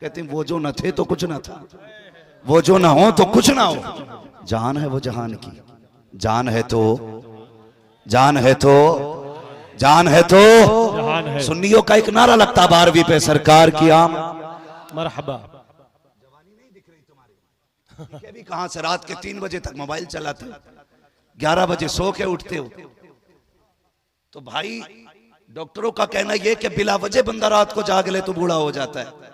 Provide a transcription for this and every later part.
कहते हैं वो जो न थे तो कुछ न था, वो जो ना हो तो कुछ ना हो। जान है वो जहान की, जान है तो, जान है तो, जान है तो जहान है। सुन्नियों का एक नारा लगता 12वीं पे, सरकार की आम मरहबा। जवानी नहीं दिख रही तुम्हारी, ये भी कहां से रात के 3 बजे तक मोबाइल चलाते हो, 11 बजे सो के उठते हो। तो भाई डॉक्टरों का कहना यह कि बिला वजह बंदा रात को जाग ले तो बूढ़ा हो जाता है।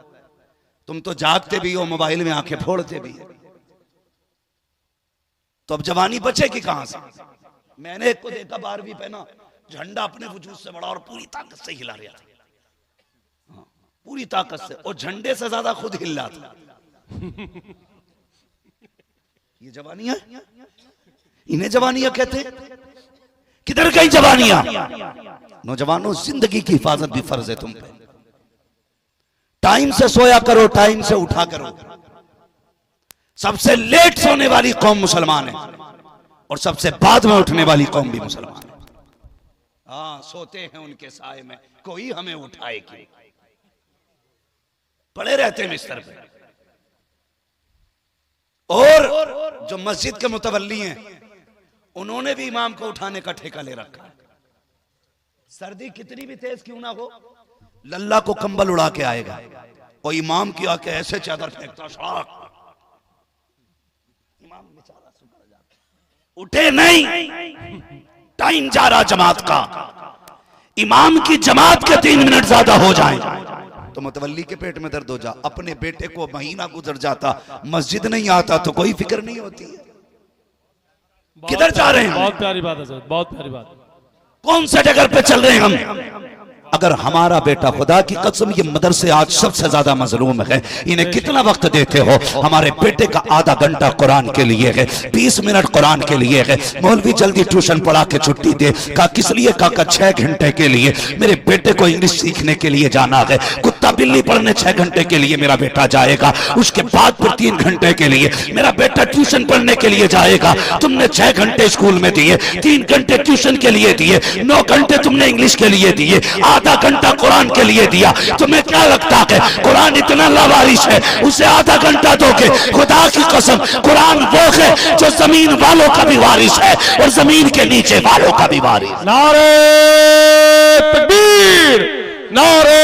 तुम तो जागते भी हो, मोबाइल में आंखें फोड़ते भी है, तो अब जवानी बचेगी कहां से। मैंने एक को देखा 12वीं पे ना, झंडा अपने वजूद से बड़ा और पूरी ताकत से हिला रहा था, पूरी ताकत से, और झंडे से ज्यादा खुद हिल रहा था। ये जवानियां, इन्हें जवानियां कहते हैं। किधर गई जवानियां? नौजवानों, जिंदगी की हिफाजत भी फर्ज है तुम पे। टाइम से सोया करो, टाइम से उठा करो। सबसे लेट सोने वाली कौम मुसलमान है और सबसे बाद में उठने वाली कौम भी मुसलमान है। हाँ, सोते हैं उनके साए में, कोई हमें उठाए क्यों, पड़े रहते हैं बिस्तर पे। और जो मस्जिद के मुतवल्ली हैं, उन्होंने भी इमाम को उठाने का ठेका ले रखा है। सर्दी कितनी भी तेज क्यों ना हो, लल्ला को कंबल उड़ा के आएगा और इमाम की आके ऐसे चादर फेंकता, इमाम बेचारा सुकर जाता, उठे नहीं। टाइम जा रहा जमात का, इमाम की जमात के 3 मिनट ज्यादा हो जाएं तो मुतवल्ली के पेट में दर्द हो जा। अपने बेटे को महीना गुजर जाता, मस्जिद नहीं आता तो कोई फिक्र नहीं होती है। किधर जा रहे हैं? बहुत प्यारी बात है, बहुत प्यारी बात। कौन से जगह पे चल रहे हैं हम? अगर हमारा बेटा, खुदा की कसम ये मदरसे आज सबसे ज्यादा मजलूम है, इन्हें कितना वक्त देते हो? हमारे बेटे का आधा घंटा कुरान के लिए है, 20 मिनट कुरान के लिए है। मौलवी जल्दी ट्यूशन पढ़ा के छुट्टी दे। का किस लिए? का 6 घंटे के लिए। मेरे बेटे को इंग्लिश सीखने के लिए जाना है। कुत्ता बिल्ली पढ़ने 6 घंटे के लिए मेरा बेटा जाएगा, उसके बाद फिर 3 घंटे के लिए मेरा बेटा ट्यूशन पढ़ने के लिए जाएगा। तुमने 6 घंटे स्कूल में दिए, 3 घंटे ट्यूशन के लिए दिए, 9 घंटे तुमने इंग्लिश के लिए दिए, आधा घंटा कुरान के लिए दिया। तुम्हें क्या लगता है कुरान इतना लावारिस है, उसे आधा घंटा दोगे? खुदा की कसम, कुरान वो है जो जमीन वालों का भी वारिस है और जमीन के नीचे वालों का भी वारिस। नारे तकबीर, नारे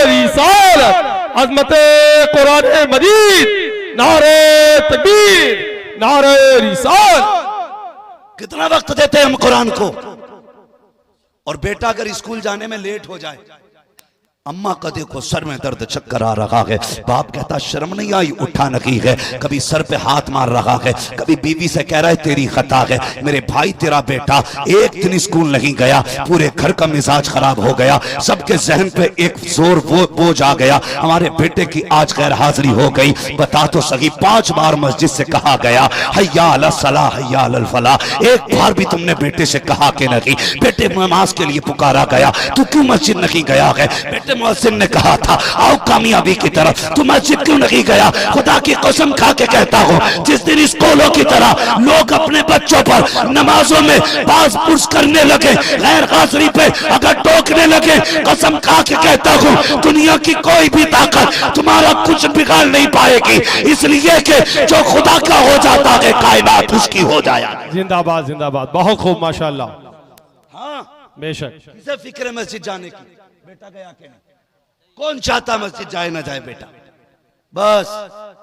रिसालत, अज़मते कुरान मजीद, नारे तकबीर, नारे रिसालत। कितना वक्त देते हैं हम कुरान को? और बेटा अगर स्कूल जाने में लेट हो जाए, अम्मा का देखो सर में दर्द, चक्कर आ रहा है, बाप कहता शर्म नहीं आई, उठा नहीं है, कभी सर पे हाथ मार रहा है, कभी बीवी से कह रहा है तेरी खता है। मेरे भाई तेरा बेटा एक दिन स्कूल नहीं गया, पूरे घर का मिजाज खराब हो गया, सबके जहन पे एक जोर बोझ आ गया, हमारे बेटे की आज गैर हाजिरी हो गई। बता तो सही, 5 बार मस्जिद से कहा गया हय्या अला सलाह, हय्या अल फलाह, एक बार भी तुमने बेटे से कहा कि नहीं? बेटे नमाज के लिए पुकारा गया, तू क्यों मस्जिद नहीं गया है? बेटे मुअज्जिन ने कहा था आओ कामयाबी की तरफ, तू मस्जिद क्यों नहीं गया? खुदा की कसम खा के कहता हूँ, जिस दिन स्कूलों की तरह लोग अपने बच्चों पर नमाजों में पास पुश करने लगे, गैर हाजिरी पे अगर टोकने लगे, कसम खा के कहता हूँ दुनिया की कोई भी ताकत तुम्हारा कुछ बिगाड़ नहीं पाएगी, इसलिए कि जो खुदा का हो जाता है कायनात उसकी हो जाए। जिंदाबाद जिंदाबाद, बहुत खूब, माशाअल्लाह। हाँ, बेशक। किसे फिक्र है मस्जिद जाने की? बेटा गया कि नहीं? कौन चाहता मस्जिद जाए ना जाए बेटा? बस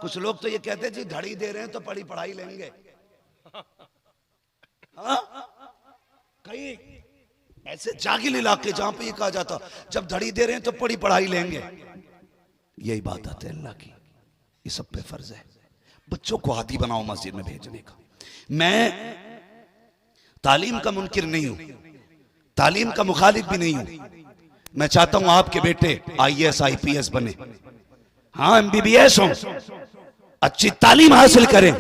कुछ लोग तो ये कहते हैं जी घड़ी दे रहे हैं तो पढ़ी पढ़ाई लेंगे। हाँ? कई ऐसे जागिल इलाके जहां पे ये कहा जाता जब घड़ी दे रहे हैं तो पढ़ी पढ़ाई लेंगे। यही बात आती है अल्लाह की, ये सब पे फर्ज है बच्चों को आदी बनाओ मस्जिद में भेजने का। मैं तालीम का मुनकिर नहीं हूं, तालीम का मुखालिफ भी नहीं हूं। मैं चाहता हूं आपके बेटे IAS IPS बने, हाँ MBBS हो, अच्छी तालीम हासिल करें,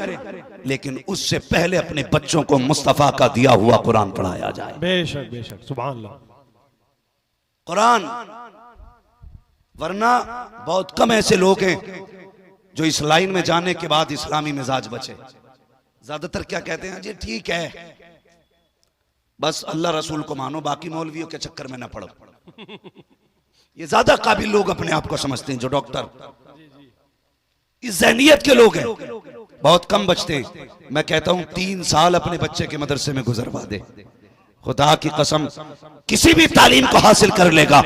लेकिन उससे पहले अपने बच्चों को मुस्तफा का दिया हुआ कुरान पढ़ाया जाए। बेशक बेशक, सुभान अल्लाह। कुरान, वरना बहुत कम ऐसे लोग हैं जो इस लाइन में जाने के बाद इस्लामी मिजाज बचे। ज्यादातर क्या कहते हैं जी ठीक है बस अल्लाह रसूल को मानो, बाकी मौलवियों के चक्कर में ना पड़ो। ये ज्यादा काबिल लोग अपने आप को समझते हैं, जो डॉक्टर इस जहनियत के लोग हैं, बहुत कम बचते हैं। मैं कहता हूं 3 साल अपने बच्चे के मदरसे में गुजरवा दे, खुदा की कसम किसी भी तालीम को हासिल कर लेगा,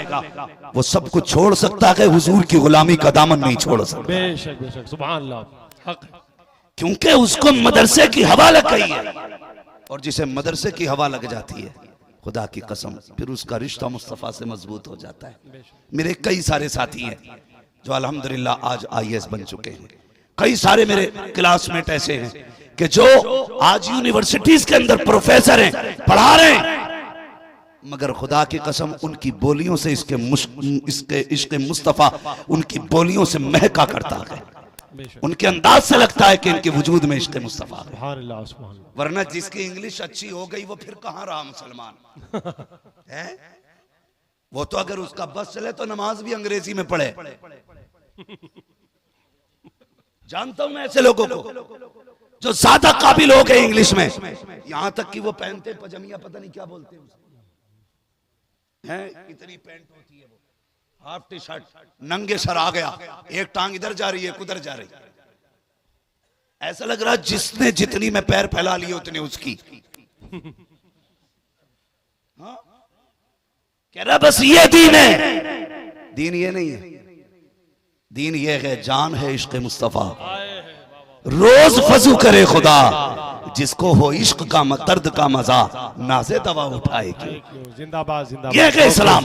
वो सब कुछ छोड़ सकता है, हुजूर की गुलामी का दामन नहीं छोड़ सकता। बेशक बेशक, सुभान अल्लाह, हक है। क्योंकि उसको मदरसे की हवा लग गई है, और जिसे मदरसे की हवा लग जाती है, खुदा की कसम फिर उसका रिश्ता मुस्तफ़ा से मजबूत हो जाता है। मेरे कई सारे साथी हैं जो अल्हम्दुलिल्लाह आज IAS बन चुके हैं। कई सारे मेरे क्लासमेट ऐसे हैं कि जो आज यूनिवर्सिटीज के अंदर प्रोफेसर हैं, पढ़ा रहे हैं, मगर खुदा की कसम उनकी बोलियों से इसके इश्क़ मुस्तफ़ा उनकी बोलियों से महका करता है। उनके अंदाज से लगता है कि इनके वजूद में इश्क़ मुस्तफ़ा है। सुभान अल्लाह, सुभान अल्लाह। वरना जिसकी इंग्लिश अच्छी हो गई वो फिर कहां रहा मुसलमान है? वो तो अगर उसका बस चले तो नमाज भी अंग्रेजी में पढ़े। जानता हूं मैं ऐसे लोगों को जो ज्यादा काबिल हो गए इंग्लिश में, यहां तक कि वो पहनते पजामिया, पता नहीं क्या बोलते हैं, इतनी पैंट होती है, वो हाफ टी शर्ट, नंगे सर आ गया, एक टांग इधर जा रही है, उधर जा रही है, ऐसा लग रहा जिसने जितनी में पैर फैला लिए उतने उसकी। हाँ? कह रहा बस ये दीन है। दीन ये नहीं है, दीन ये है, जान है इश्क़ मुस्तफ़ा। रोज फजू करे खुदा, जिसको हो इश्क का दर्द का मजा, नाज़े दवा उठाएगी। जिंदाबाद जिंदाबाद, ये है इस्लाम।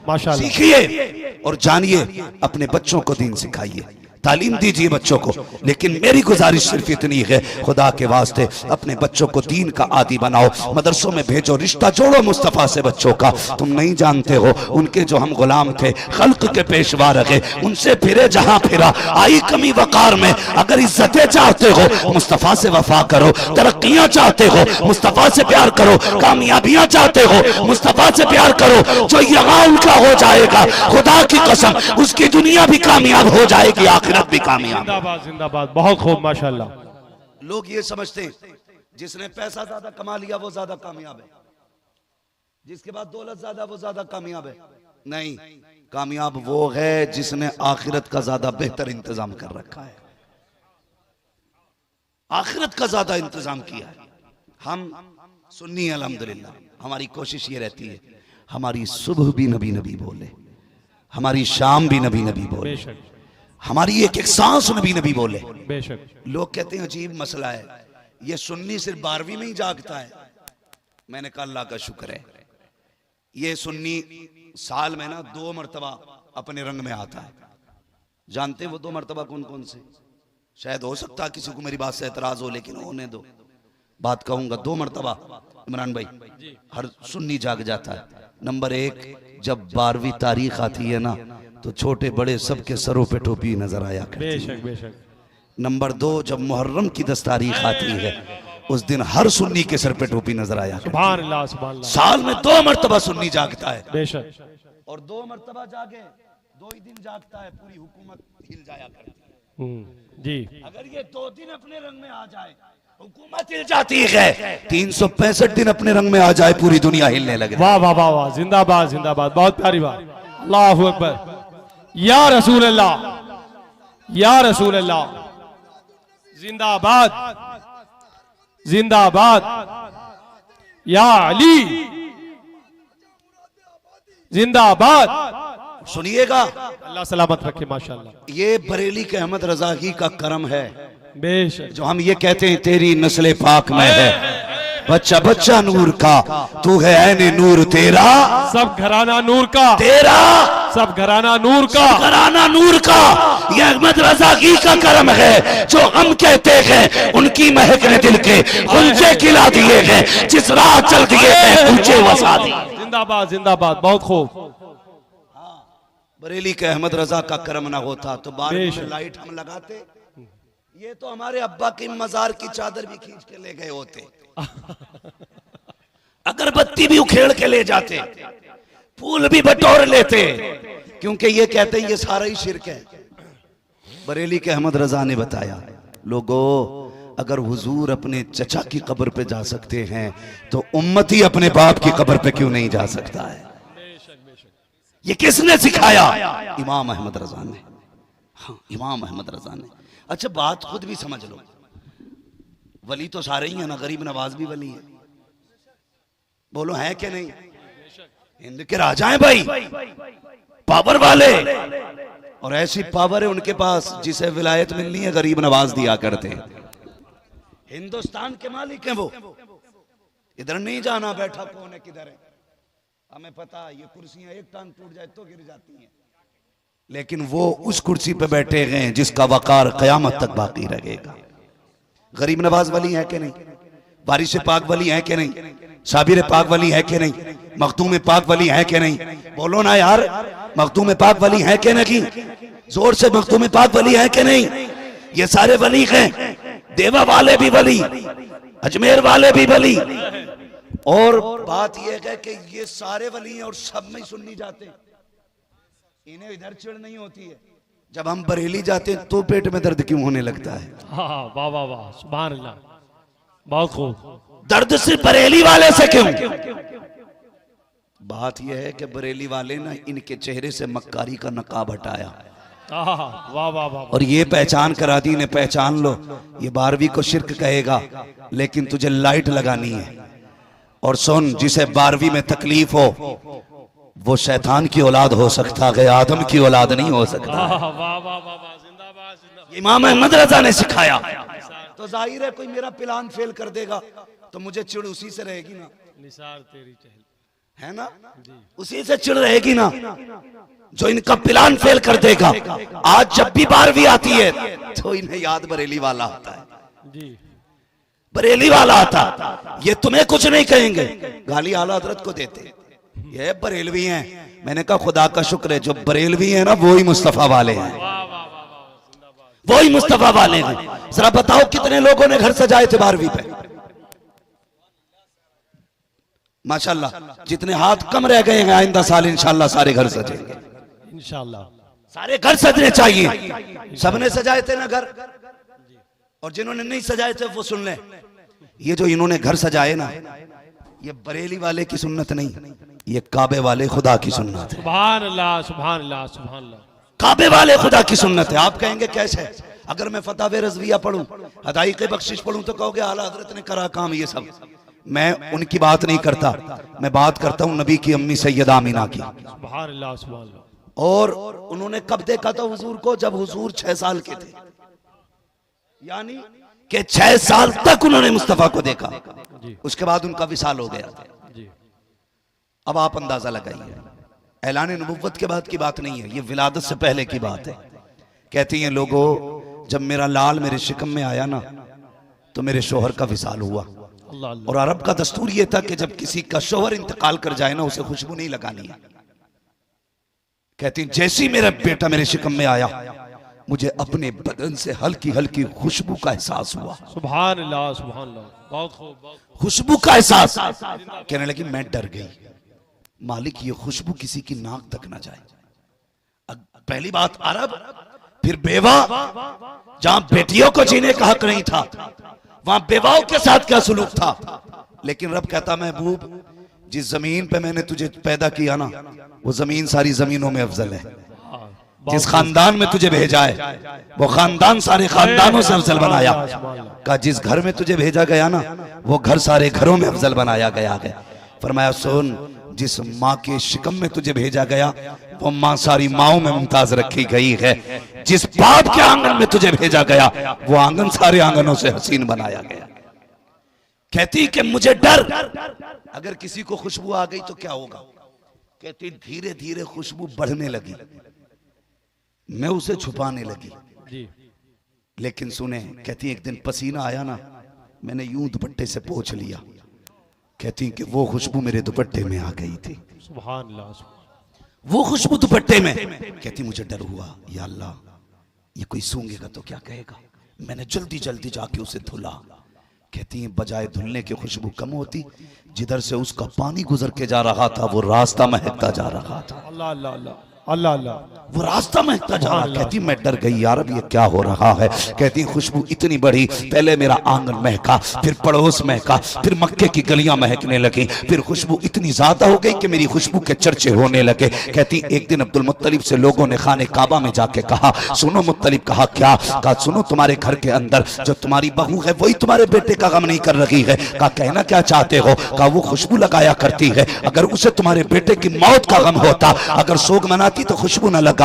माशाल्लाह। सीखिए और जानिए, अपने बच्चों को दीन सिखाइए, तालीम दीजिए बच्चों को। लेकिन मेरी गुजारिश सिर्फ इतनी है, खुदा के वास्ते अपने बच्चों को दीन का आदी बनाओ, मदरसों में भेजो, रिश्ता जोड़ो मुस्तफ़ा से बच्चों का। तुम नहीं जानते हो उनके जो हम गुलाम थे, खल्क के पेशवा रहे, उनसे फिरे जहां फिरा, आई कमी वकार में। अगर इज्जतें चाहते हो मुस्तफ़ा से वफा करो, तरक्कियां चाहते हो मुस्तफ़ा से प्यार करो, कामयाबियां चाहते हो मुस्तफ़ा से प्यार करो। जो यहाँ उनका हो जाएगा, खुदा की कसम उसकी दुनिया भी कामयाब हो जाएगी, आखिरत भी कामयाब। जिंदाबाद जिंदाबाद, बहुत खूब माशाल्लाह। लोग ये समझते हैं जिसने पैसा ज्यादा कमा लिया वो ज्यादा कामयाब है, जिसके बाद दौलत ज्यादा वो ज्यादा कामयाब है। नहीं, कामयाब वो है जिसने आखिरत का ज्यादा बेहतर इंतजाम कर रखा है, आखिरत का ज्यादा इंतजाम किया है। हम सुन्नी अल्हम्दुलिल्लाह, हमारी कोशिश ये रहती है हमारी सुबह भी नबी नबी बोले, हमारी शाम भी नबी नबी बोले, हमारी एक एक सांस नबी नबी बोले। बेशक। लोग कहते हैं अजीब मसला है, ये सुन्नी सिर्फ 12वीं में ही जागता है। मैंने कहा अल्लाह का शुक्र है, ये सुन्नी साल में ना 2 मरतबा अपने रंग में आता है। जानते हैं वो 2 मरतबा कौन कौन से? शायद हो सकता है किसी को मेरी बात से एतराज हो, लेकिन होने दो, बात कहूंगा। 2 मरतबा इमरान भाई हर सुन्नी जाग जाता है। नंबर 1, जब 12वीं तारीख आती है ना, तो छोटे बड़े सबके सरों पे टोपी नजर आया करती है। बेशक बेशक। नंबर 2, जब मुहर्रम की 10 तारीख आती है, उस दिन हर सुन्नी के सर पे टोपी नजर आया करती है। सुभान अल्लाह, सुभान अल्लाह। साल में 2 मरतबा सुन्नी जागता है, बेशक। और 2 मरतबा जागे 2 ही दिन जागता है, पूरी हुकूमत हिल जाया करती है। जी। अगर ये 2 दिन अपने रंग में आ जाए, हुकूमत हिल जाती है। 365 दिन अपने रंग में आ जाए, पूरी दुनिया हिलने लगे। वाह वाह वाह वाह, जिंदाबाद जिंदाबाद, बहुत प्यारी बात। अल्लाहु अकबर, या रसूल अल्लाह, या रसूल अल्लाह, जिंदाबाद जिंदाबाद, या अली जिंदाबाद। सुनिएगा, अल्लाह सलामत रखे माशाल्लाह। ये बरेली के अहमद रजा ही का करम है बेशक। जो हम ये कहते हैं तेरी नस्ल पाक में है, बच्चा बच्चा नूर का, तू है ऐने नूर तेरा, सब घराना नूर का, तेरा सब घराना नूर का, घराना नूर का। ये अहमद रजा की का करम है जो हम कहते हैं उनकी महक ने दिल के गुंजे खिला दिए हैं, जिस राह चल दिए हैं ऊंचे वसा दिए। जिंदाबाद जिंदाबाद, बहुत खूब। बरेली के अहमद रजा का करम ना होता तो 12 में लाइट हम लगाते, ये तो हमारे अब्बा की मजार की चादर भी खींच के ले गए होते, अगरबत्ती भी उखेड़ के ले जाते, फूल भी बटोर लेते, क्योंकि ये कहते हैं ये सारा ही शिरक है। बरेली के अहमद रजा ने बताया, लोगों अगर हुजूर अपने चचा की कब्र पे जा सकते हैं तो उम्मती अपने बाप की कब्र पे क्यों नहीं जा सकता है? ये किसने सिखाया? इमाम अहमद रजा ने। हाँ, इमाम अहमद रजा ने। अच्छा बात खुद भी समझ लो, वली तो सारे ही है ना, गरीब नवाज भी वली है, बोलो है कि नहीं? हिंद के राजा हैं भाई, पावर वाले, और ऐसी पावर है उनके पास जिसे विलायत मिलनी है गरीब नवाज दिया करते हैं। हिंदुस्तान के मालिक हैं वो, इधर नहीं जाना बैठा कौन है किधर है, हमें पता ये कुर्सियां एक टांग टूट जाए तो गिर जाती हैं, लेकिन वो उस कुर्सी पे बैठे हैं जिसका वकार कयामत तक बाकी रहेगा। गरीब नवाज वली है कि नहीं? वारिस पाक वली है कि नहीं? साबिर पाक वली है कि नहीं? मखदूम पाक वली है कि नहीं? बोलो ना यार, मखदूम पाक वली है कि नहीं? जोर से, मखदूम पाक वली है कि नहीं? ये सारे वली हैं, देवा वाले भी वली, अजमेर वाले भी वली। और बात यह है कि ये सारे वली हैं और सब में सुन्नी जाते हैं, इन्हें इधर चिढ़ नहीं होती है। जब हम बरेली जाते हैं तो पेट में दर्द क्यों होने लगता है? हाँ वाह वाह वाह, सुभान अल्लाह, बहुत खूब। दर्द सिर्फ बरेली वाले से क्यों? बात यह है कि बरेली वाले ना इनके चेहरे से मक्कारी का नकाब हटाया, वाह वाह वाह, और ये पहचान करा दी, इन्हें पहचान लो, ये 12वीं को शिर्क कहेगा लेकिन तुझे लाइट लगानी है। और सुन, जिसे 12वीं में तकलीफ हो वो शैतान की औलाद हो सकता है, आदम की औलाद नहीं हो सकता। वाह वाह वाह वाह, जिंदाबाद जिंदाबाद। इमाम अहमद रजा ने सिखाया, तो जाहिर है कोई मेरा प्लान फेल कर देगा तो मुझे चिढ़ उसी से रहेगी ना, निसार तेरी चहल, है ना, उसी से चिढ़ रहेगी ना जो इनका प्लान फेल कर देगा। आज जब भी 12वीं आती है तो इन्हें याद बरेली वाला आता है जी, बरेली वाला आता। ये तुम्हें कुछ नहीं कहेंगे, गाली आला हजरत को देते, ये बरेलवी हैं। मैंने कहा खुदा का शुक्र है जो बरेलवी हैं ना वो ही मुस्तफा वाले हैं, वो ही मुस्तफा वाले हैं। जरा बताओ कितने लोगों ने घर सजाए थे 12वीं पे? माशाल्लाह, जितने हाथ कम रह गए हैं आइंदा साल इंशाल्लाह सारे घर सजेंगे, इंशाल्लाह सारे घर सजने चाहिए। सबने सजाए थे ना घर, और जिन्होंने नहीं सजाए थे वो सुन ले, ये जो इन्होंने घर सजाए ना ये बरेली वाले की सुन्नत नहीं, ये काबे वाले खुदा की सुन्नत है। सुभान अल्लाह सुभान अल्लाह सुभान अल्लाह, काबे वाले खुदा की सुन्नत है। आप कहेंगे कैसे? अगर मैं फतावे रज़विया पढ़ूं, हदाइक़े बख्शिश पढ़ूं तो कहोगे आला हजरत ने करा काम ये सब। मैं उनकी बात नहीं करता, मैं बात करता हूं नबी की अम्मी सैयदा आमीना की। सुभान अल्लाह सुभान अल्लाह। और उन्होंने कब देखा था हुजूर को? जब हुजूर 6 साल के थे, यानी कि 6 साल तक उन्होंने मुस्तफा को देखा, उसके बाद उनका विसाल हो गया था। अब आप अंदाजा लगाइए, ऐलान नबुव्वत के बाद की बात नहीं है, ये विलादत से पहले की बात है। कहती हैं लोगों, जब मेरा लाल मेरे शिकम में आया ना तो मेरे शोहर का विसाल हुआ। अल्लाह अल्लाह। और अरब का दस्तूर ये था कि जब किसी का शोहर इंतकाल कर जाए ना उसे खुशबू नहीं लगानी है। कहती जैसे ही मेरा बेटा मेरे शिकम में आया मुझे अपने बदन से हल्की हल्की खुशबू का एहसास हुआ। सुभान अल्लाह सुभान अल्लाह, बहुत खूब बहुत खूब। खुशबू का एहसास। कहने लगी मैं डर गई, मालिक ये खुशबू किसी की नाक तक ना जाए। पहली बात अरब, फिर बेवा, जहां बेटियों को जीने का हक नहीं था वहां बेवाओं के साथ क्या सुलूक था। लेकिन रब कहता महबूब जिस जमीन पे मैंने तुझे पैदा किया ना वो जमीन सारी जमीनों में अफजल है। जिस खानदान में तुझे भेजा है वो खानदान सारे खानदानों से अफजल बनाया। का जिस घर में तुझे भेजा गया ना वो घर सारे घरों में अफजल बनाया गया है। फरमाया सुन, जिस माँ के शिकम में तुझे भेजा गया वो माँ सारी माओं में मुमताज रखी गई है। जिस बाप के आंगन में तुझे भेजा गया वो आंगन सारे आंगनों से हसीन बनाया गया। कहती कि मुझे डर, अगर किसी को खुशबू आ गई तो क्या होगा। कहती धीरे धीरे खुशबू बढ़ने लगी, मैं उसे छुपाने लगी जी। लेकिन सुने, कहती एक दिन पसीना आया ना मैंने यूं दुपट्टे से पोंछ लिया। कहती कि वो खुशबू मेरे दुपट्टे में आ गई थी। सुभान अल्लाह, वो खुशबू दुपट्टे में। कहती मुझे डर हुआ, या अल्लाह ये कोई सूंघेगा तो क्या कहेगा। मैंने जल्दी जल्दी जाके उसे धुला। कहती है बजाय धुलने की खुशबू कम होती, जिधर से उसका पानी गुजर के जा रहा था वो रास्ता महकता जा रहा था। अल्लाह अल्लाह अल्लाह अल्लाह अल्लाह। वो रास्ता महकता जा रहा। कहती मैं डर गई, यार अब ये क्या हो रहा है। कहती खुशबू इतनी बड़ी, पहले मेरा आंगन महका, फिर पड़ोस महका, फिर मक्के की गलियां महकने लगी, फिर खुशबू इतनी ज्यादा हो गई कि मेरी खुशबू के चर्चे होने लगे। कहती एक दिन अब्दुल मुत्तलिब से लोगों ने खाने काबा में जाके कहा, सुनो मुत्तलिब। कहा क्या? कहा सुनो, तुम्हारे घर के अंदर जो तुम्हारी बहू है वही तुम्हारे बेटे का गम नहीं कर रही है। कहा कहना क्या चाहते हो? कहा वो खुशबू लगाया करती है, अगर उसे तुम्हारे बेटे की मौत का गम होता, अगर सोग मनाती तो खुशबू न लगाती।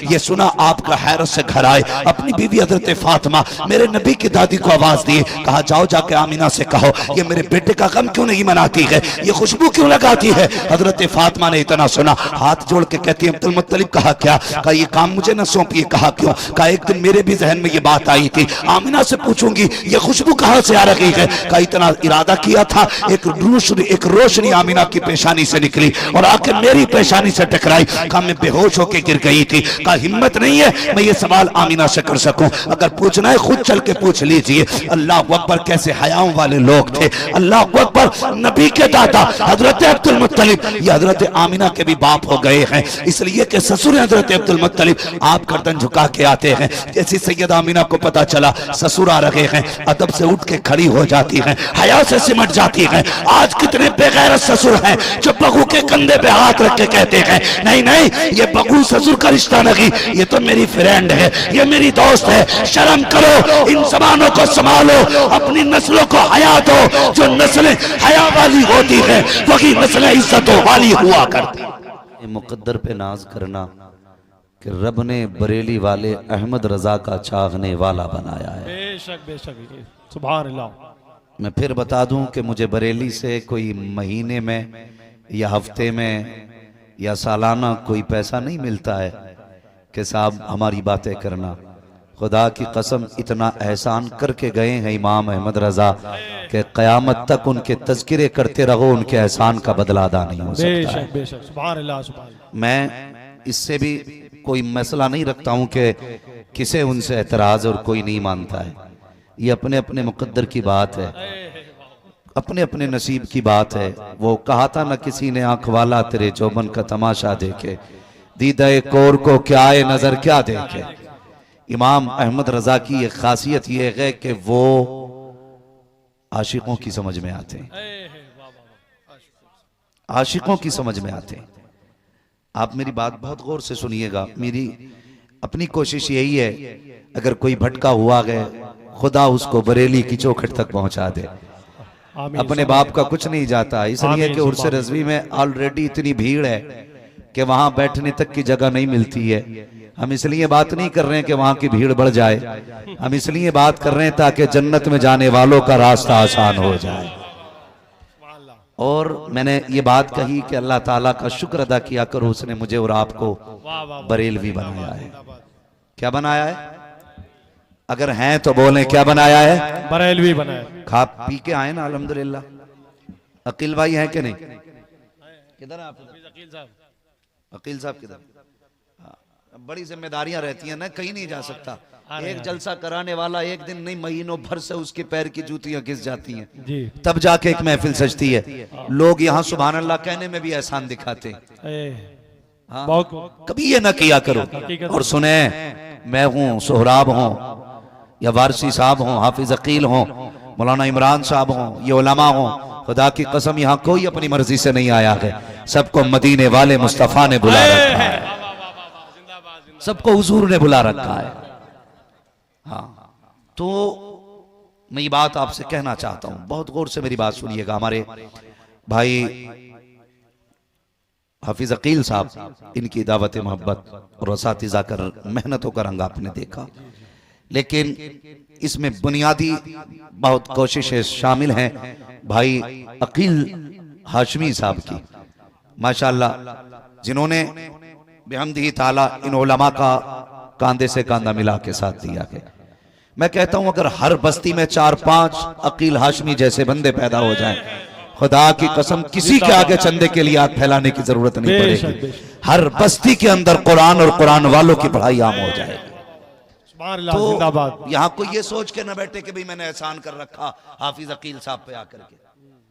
ये सुना आपका हैरत से घर आए, अपनी बीवी हजरत फातिमा मेरे नबी की दादी को आवाज दी। कहा जाओ जाके आमिना से कहो ये मेरे बेटे का गम क्यों नहीं मनाती है, ये खुशबू क्यों लगाती है। हजरत फातिमा ने इतना सुना, हाथ जोड़ के कहती है अब्दुल मुत्तलिब कहा क्या? कहा ये काम मुझे न सौंपिए। कहा क्यों? कहा एक दिन मेरे भी जहन में ये बात आई थी, आमिना से पूछूंगी ये खुशबू कहां से आ रही है। कहा इतना इरादा किया था, एक रोशनी आमिना की पेशानी से निकली और आके मेरी पेशानी से टकराई। कहा मैं बेहोश होकर गिर गई थी। कहा हिम्मत नहीं है मैं ये सवाल आमिना से कर सकूं, अगर पूछना है खुद चल के पूछ लीजिए। अल्लाह अकबर, कैसे हयाओं वाले लोग थे। अल्लाह अकबर, नबी के दादा हजरत अब्दुल मुत्तलिब ये हजरत आमिना के भी बाप हो गए हैं, इसलिए कि ससुर हजरत अब्दुल मुत्तलिब आप गर्दन झुका के आते हैं। जैसी सैयद आमिना को पता चला ससुर आ रहे हैं, अदब से उठ के खड़ी हो जाती हैं, हया से सिमट जाती हैं। आज कितने बेगैरत ससुर हैं जो बहू के कंधे पे हाथ रख के कहते हैं नहीं नहीं ये बहू ससुर का रिश्ता नहीं, ये तो मेरी फ्रेंड है, ये मेरी दोस्त है। शर्म करो, इन जबानों को संभालो, अपनी नस्लों को हया दो। जो नस्लें हया वाली होती है वही नस्लें इज्जतों वाली हुआ करती। मुकद्दर पे नाज करना कि रब ने बरेली वाले अहमद रजा का चाहने वाला बनाया है। बेशक बेशक, सुभान अल्लाह। मैं फिर बता दूं कि मुझे बरेली से कोई महीने में या हफ्ते में या सालाना कोई पैसा नहीं मिलता है कि साहब हमारी बातें करना। खुदा की कसम इतना एहसान करके गए हैं इमाम अहमद रजा कि क़यामत तक उनके तज़किरे करते रहो, उनके एहसान का बदला अदा नहीं हो सकता है। बेशक बेशक, सुभान अल्लाह सुभान अल्लाह। मैं इससे भी कोई मसला नहीं रखता हूं कि किसे उनसे एतराज और कोई नहीं मानता है। ये अपने अपने मुकद्दर की बात है, अपने अपने नसीब की बात है। वो कहा था ना किसी ने, आंख वाला तेरे चौबन का तमाशा देखे, दीदाए कोर को क्या है नजर क्या देखे। इमाम अहमद रजा की एक खासियत यह है कि वो आशिकों की समझ में आते हैं, आशिकों की समझ में आते हैं। आप मेरी बात बहुत गौर से सुनिएगा। मेरी अपनी कोशिश यही है, अगर कोई भटका हुआ है खुदा उसको बरेली की चौखट तक पहुंचा दे। अपने बाप का कुछ नहीं जाता, इसलिए कि उर्स रज़वी में ऑलरेडी इतनी भीड़ है कि वहां बैठने तक की जगह नहीं मिलती है। हम इसलिए बात नहीं कर रहे हैं कि वहां की भीड़ बढ़ जाए, हम इसलिए बात कर रहे हैं ताकि जन्नत में जाने वालों का रास्ता आसान हो जाए। और मैंने ये बात कही कि अल्लाह ताला का शुक्र अदा किया करो, उसने मुझे और आपको बरेलवी बनाया है। क्या बनाया है? अगर हैं तो बोलें क्या बनाया है? बरेलवी बनाया। खा पी के आए ना अल्हम्दुलिल्लाह। अकील भाई हैं कि नहीं? किधर है आप? अकील साहब किधर? बड़ी जिम्मेदारियां रहती हैं ना, कहीं नहीं जा सकता। एक जलसा कराने वाला एक दिन नहीं महीनों भर से उसके पैर की जूतियां घिस जाती हैं जी, तब जाके एक महफिल सजती है। लोग यहाँ सुभान अल्लाह कहने में भी एहसान दिखाते हैं। हाँ, कभी ये ना किया करो। और सुने, मैं हूँ, सोहराब हूँ या वारसी साहब हूँ, हाफिज अकील हूँ, मौलाना इमरान साहब हूँ, ये उलमा हूँ, खुदा की कसम यहाँ कोई अपनी मर्जी से नहीं आया है। सबको मदीने वाले मुस्तफा ने बुला रखा है, सबको हुजूर ने बुला रखा है। हाँ, तो मैं ये बात आपसे कहना चाहता हूं, बहुत गौर से मेरी बात सुनिएगा। हमारे भाई हाफिज अकील साहब, इनकी दावत मोहब्बत और असातिज़ा कर मेहनतों का रंग आपने देखा, लेकिन इसमें बुनियादी बहुत कोशिशें शामिल हैं भाई अकील हाशमी साहब की, माशाअल्लाह, जिन्होंने बेहमदिही ताला इन उलमा का कांधे से कांधा मिला के साथ दिया है। मैं कहता हूं अगर हर बस्ती में 4-5 अकील हाशमी जैसे बंदे पैदा हो जाएं, खुदा की कसम किसी के आगे चंदे के लिए आग फैलाने की जरूरत नहीं पड़ेगी। हर बस्ती के अंदर कुरान और कुरान वालों की पढ़ाई आम हो जाएगी। तो यहाँ कोई ये सोच के न बैठे कि भाई मैंने एहसान कर रखा हाफिज अकील साहब पे आकर के,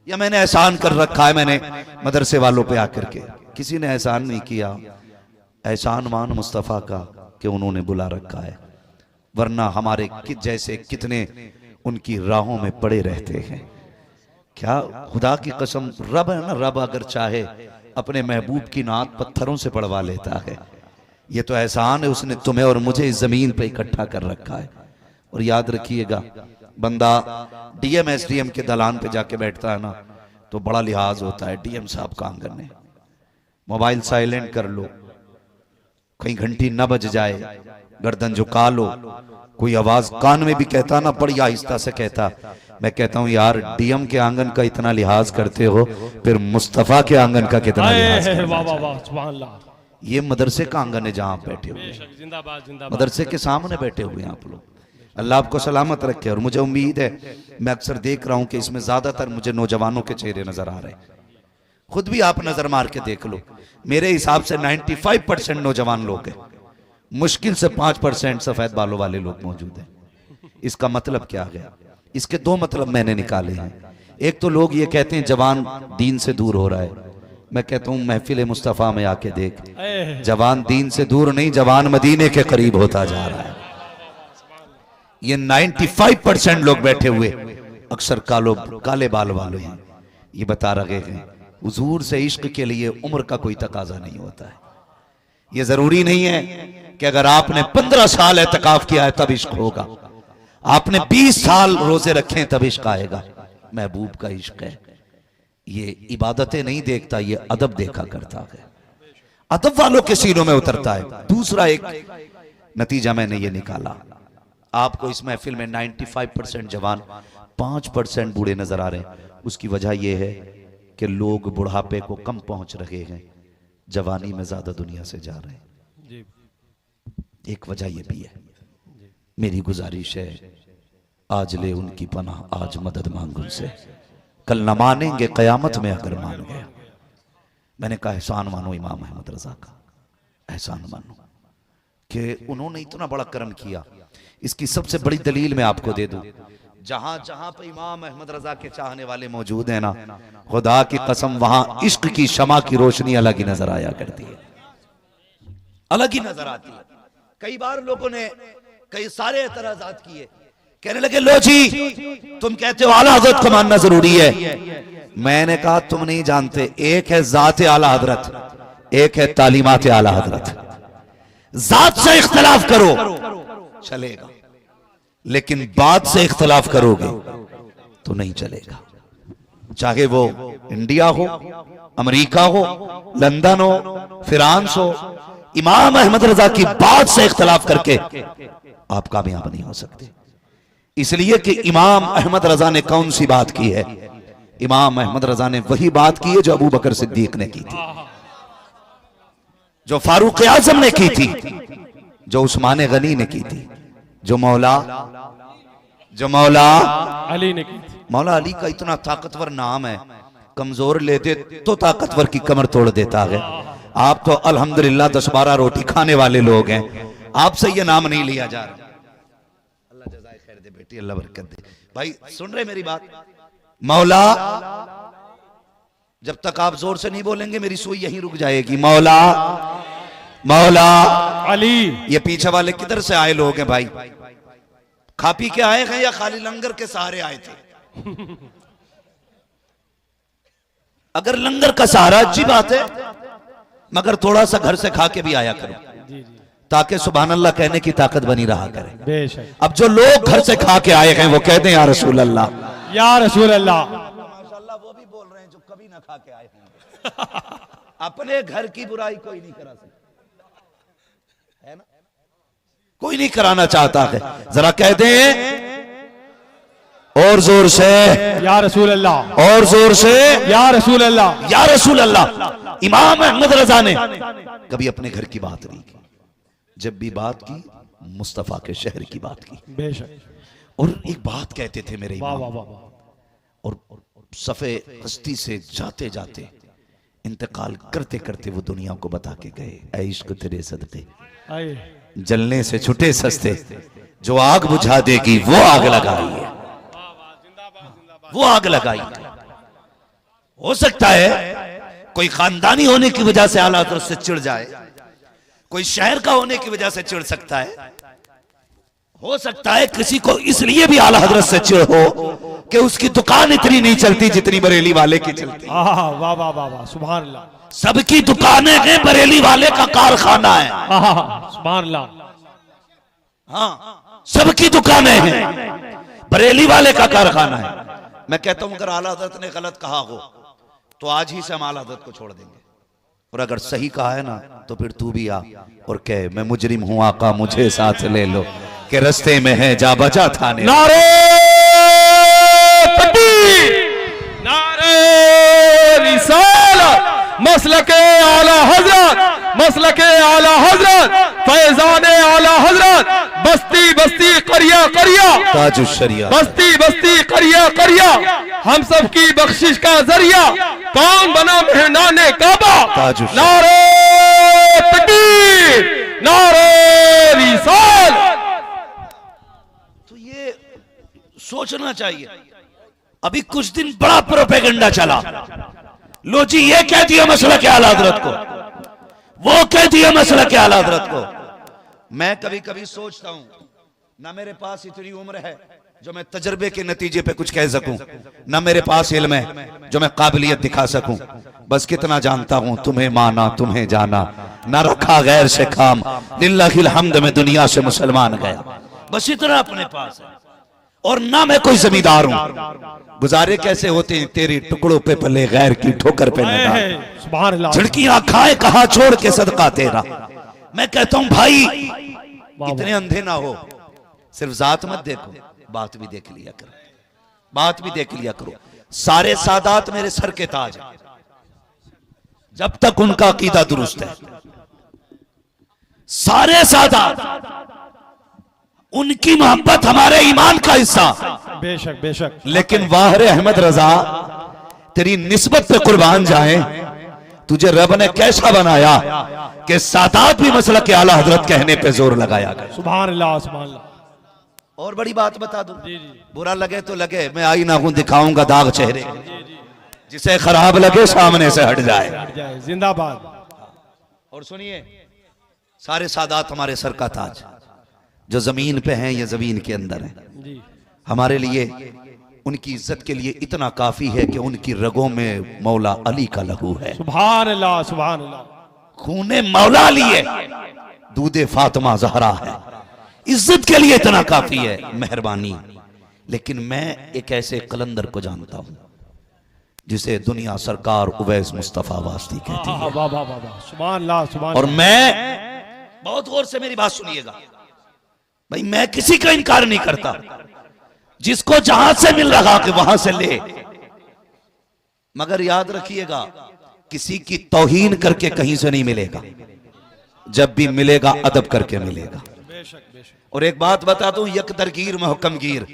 या मैंने एहसान कर रखा है मैंने मदरसे वालों पे आकर के। किसी ने एहसान नहीं किया। एहसान मान मुस्तफ़ा का कि उन्होंने बुला रखा है, वरना हमारे जैसे कितने उनकी राहों में पड़े रहते हैं। क्या खुदा की कसम, रब है ना, रब अगर चाहे अपने महबूब की नात पत्थरों से पड़वा लेता है। ये तो एहसान है, उसने तुम्हें और मुझे इस जमीन पे इकट्ठा कर रखा है। और याद रखिएगा, बंदा डीएम एसडीएम के दलान पे जाके बैठता है ना, तो बड़ा लिहाज होता है डीएम साहब का आंगन में। मोबाइल साइलेंट कर लो, कहीं घंटी न बज जाए, गर्दन झुका लो, कोई आवाज कान में भी कहता ना, बड़ी आहिस्ता से कहता। मैं कहता हूं यार, डीएम के आंगन का इतना लिहाज करते हो, फिर मुस्तफा के आंगन का कितना लिहाज करते हो? वाह वाह वाह, सुभान अल्लाह। ये मदरसे का आंगन है जहां आप बैठे हुए हैं, जिंदाबाद जिंदाबाद। मदरसे के सामने बैठे हुए हैं आप लोग। अल्लाह आपको सलामत रखे। और मुझे उम्मीद है, मैं अक्सर देख रहा हूं कि इसमें ज्यादातर मुझे नौजवानों के चेहरे नजर आ रहे हैं। खुद भी आप नजर मार के देख लो, मेरे हिसाब से 95% नौजवान लोग हैं, मुश्किल से 5% सफेद बालों वाले लोग मौजूद हैं। इसका मतलब क्या है? इसके दो मतलब मैंने निकाले हैं। एक तो लोग ये कहते हैं जवान दीन से दूर हो रहा है। मैं कहता हूं महफिल मुस्तफा में आके देख, जवान दीन से दूर नहीं, जवान मदीने के करीब होता जा रहा है। ये 95% लोग बैठे हुए अक्सर काले बाल वाले हैं। ये बता रहे हैं हुजूर से इश्क के लिए उम्र का कोई तकाजा नहीं होता है। ये जरूरी नहीं है कि अगर आपने 15 साल एतकाफ किया है तब इश्क होगा, आपने 20 साल रोजे रखे तब इश्क आएगा। महबूब का इश्क है, ये इबादतें नहीं देखता, ये अदब देखा करता है, अदब वालों के सीनों में उतरता है। दूसरा एक नतीजा मैंने ये निकाला, आपको इस महफिल में 95% जवान, 5% बूढ़े नजर आ रहे हैं। उसकी वजह यह है कि लोग बुढ़ापे को कम पहुंच रहे हैं, जवानी में ज्यादा दुनिया से जा रहे हैं। एक वजह यह भी है। मेरी गुजारिश है, आज ले उनकी पनाह, आज मदद मांग उनसे, कल न मानेंगे कयामत में अगर मान गया। मैंने कहा एहसान मानो इमाम अहमद रजा का, एहसान मानो कि उन्होंने इतना बड़ा करम किया। इसकी सबसे बड़ी दलील मैं आपको दे दूं, जहां जहां पे इमाम अहमद रजा के चाहने वाले मौजूद हैं ना, खुदा की कसम वहां इश्क की शमा की रोशनी अलग ही नजर आया करती है, अलग ही नजर आती है। कई बार लोगों ने कई सारे एतराजात किए, कहने लगे लो जी तुम कहते हो आला हजरत को मानना जरूरी है। मैंने कहा तुम नहीं जानते, एक है जाते आला हजरत, एक है तालीमात आला हजरत। जात से इख्तलाफ करो चलेगा, लेकिन बात से इख्तलाफ करोगे तो नहीं चलेगा। चाहे वो इंडिया हो, अमेरिका हो, लंदन हो, फ्रांस हो, इमाम अहमद रजा की बात से इख्तलाफ करके आप कामयाब नहीं हो सकते। इसलिए कि इमाम अहमद रजा ने कौन सी बात की है? इमाम अहमद रजा ने वही बात की है जो अबू बकर सिद्दीक ने की थी, जो फारूक आजम ने की थी, जो उस्मान गनी ने की थी, जो मौला अली ने की थी। मौला अली का इतना ताकतवर नाम है, कमजोर लेते तो ताकतवर की कमर तोड़ देता है। आप तो अल्हम्दुलिल्लाह 10-12 रोटी खाने वाले लोग हैं, आपसे ये नाम नहीं लिया जा रहा। अल्लाह जज़ाए खैर दे बेटी, अल्लाह बरकत दे। भाई सुन रहे मेरी बात? मौला, जब तक आप जोर से नहीं बोलेंगे मेरी सुई यहीं रुक जाएगी। मौला मौला अली। ये पीछे वाले किधर से आए लोग हैं भाई? खा पी के आए हैं या खाली लंगर के सहारे आए थे? अगर लंगर का सहारा अच्छी बात है, मगर थोड़ा सा घर से खा के भी आया करो, ताकि सुभान अल्लाह कहने की ताकत बनी रहा करे। बेशक। अब जो लोग घर से खा के आए हैं वो कहते हैं या रसूल अल्लाह, या रसूल अल्लाह। माशाअल्लाह वो भी बोल रहे हैं जो कभी ना खा के आए हैं। अपने घर की बुराई कोई नहीं करा सकता है ना, कोई नहीं कराना चाहता है। जरा कह दें और जोर से या रसूल अल्लाह, और जोर से या रसूल अल्लाह, या रसूल अल्लाह। इमाम अहमद रजा ने कभी अपने घर की बात नहीं की, जब भी बात की मुस्तफा के शहर की बात की। बेशक। और एक बात कहते थे मेरे वाह इमाम, वाह वाह वाह। और सफ़े हस्ती से जाते जाते इंतकाल करते करते वो दुनिया को बता के गए, ऐ इश्क तेरे सदके आए। जलने से छुटे सस्ते, जो आग बुझा देगी वो आग लगाई है, वो आग लगाई है। हो सकता है कोई खानदानी होने की वजह से आला हज़रत से चिढ़ जाए, कोई शहर का होने की वजह से चिढ़ सकता है, हो सकता है किसी को इसलिए भी आला हजरत से चिढ़ हो कि उसकी दुकान इतनी नहीं चलती जितनी बरेली वाले की चलती। वाह वाह वाह वाह वाह, सुभान अल्लाह। सबकी दुकानें हैं, बरेली वाले का कारखाना है। सुभान अल्लाह। हाँ, सबकी दुकानें हैं, बरेली वाले का कारखाना है। मैं कहता हूं अगर आला हजरत ने गलत कहा हो तो आज ही से हम आला हजरत को छोड़ देंगे, और अगर सही कहा है ना तो फिर तू भी आ और कह मैं मुजरिम हूं आका मुझे साथ ले लो के रस्ते में है जा बजा थाने। नारे तकबीर, नारे रिसालत, मसलके आला हजरत, मसलके आला हजरत, फैजाने आला हजरत, बस्ती बस्ती करिया करिया, ताजुश शरिया, बस्ती बस्ती करिया करिया, हम सब की बख्शिश का जरिया, कौन बना मेहनाने काबा। ताजुश नारे तकबीर, नारे रिसालत। तो ये सोचना चाहिए। अभी कुछ दिन बड़ा प्रोपेगेंडा चला, लो जी ये कह दिया मसला के आला हजरत को, वो कह दिया मसला के आला हजरत को। मैं कभी कभी सोचता हूं ना मेरे पास इतनी उम्र है जो मैं तजर्बे के नतीजे पे कुछ कह सकूं, ना मेरे पास इल्म है जो मैं काबिलियत दिखा सकूं। बस कितना जानता हूं तुम्हें माना तुम्हें जाना, ना रखा गैर से काम, लिल्लाहिल हम्द में दुनिया से मुसलमान गया। बस इतना अपने पास है, और ना मैं कोई जमींदार हूं। गुजारे कैसे होते हैं तेरी टुकड़ों पे पले गैर की ठोकर पे न डाल, सुभान अल्लाह। झिड़कियां खाए कहा छोड़ के सदका तेरा। मैं कहता हूं भाई इतने अंधे ना हो, सिर्फ जात मत देखो, बात भी देख लिया करो, बात भी देख लिया करो। सारे सादात मेरे सर के ताज हैं, जब तक उनका अकीदा दुरुस्त है। सारे सादात, उनकी मोहब्बत हमारे ईमान का हिस्सा। बेशक बेशक। लेकिन वाहरे अहमद रजा तेरी निस्बत पे कुर्बान जाए, तुझे रब ने कैसा बनाया कि सादात भी मसला के आला हजरत कहने पे जोर लगाया गया। सुभान अल्लाह सुभान अल्लाह। और बड़ी बात बता दूं, बुरा लगे तो लगे, मैं आई ना हूं दिखाऊंगा दाग चेहरे, जिसे खराब लगे सामने से हट जाए। जिंदाबाद। और सुनिए, सारे सादात हमारे सर का ताज, जो जमीन पे हैं या जमीन के अंदर हैं। हमारे लिए उनकी इज्जत के लिए इतना काफी है कि उनकी रगों में मौला अली का लहू है। सुभान अल्लाह सुभान अल्लाह। खूने मौला अली है, दूधे फातिमा जहरा है। इज्जत के लिए इतना काफी है, मेहरबानी। लेकिन मैं एक ऐसे कलंदर को जानता हूं जिसे दुनिया सरकार उवैस मुस्तफा वास्ती कहती है। वाह वाह वाह, सुभान अल्लाह सुभान। और मैं, बहुत गौर से मेरी बात सुनिएगा भाई, मैं किसी का इनकार नहीं करता, जिसको जहां से मिल रहा कि वहां से ले, मगर याद रखिएगा किसी की तौहीन करके कहीं से नहीं मिलेगा, जब भी मिलेगा अदब करके मिलेगा। और एक बात बता दूं, यकदरगीर महकमगीर,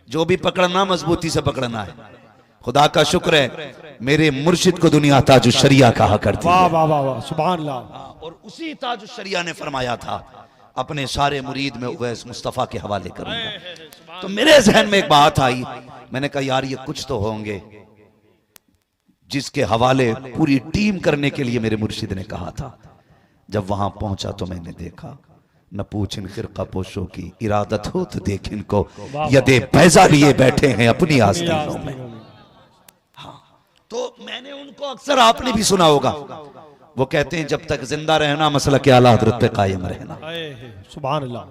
जो भी पकड़ना मजबूती से पकड़ना है। खुदा का शुक्र है मेरे मुर्शिद को दुनिया ताजुश शरिया कहा करती है। वाह वाह वाह वाह, सुभान अल्लाह। और उसी ताजुश शरिया ने फरमाया था अपने सारे मुरीद में उवैस मुस्तफा के हवाले करूंगा। तो मेरे जहन में एक बात आई, मैंने कहा यार ये कुछ तो होंगे जिसके हवाले पूरी टीम करने के लिए मेरे मुर्शिद ने कहा था। जब वहां पहुंचा तो मैंने देखा, न पूछ इन फिरका पोशों की इरादत हो तो देख इनको, यदे पैसा लिए बैठे हैं अपनी आस्तीनों में। हाँ, तो मैंने उनको अक्सर आपने भी सुना होगा, वो कहते हैं जब तक जिंदा रहना मसला के आला हजरत पे कायम रहना। सुभान अल्लाह।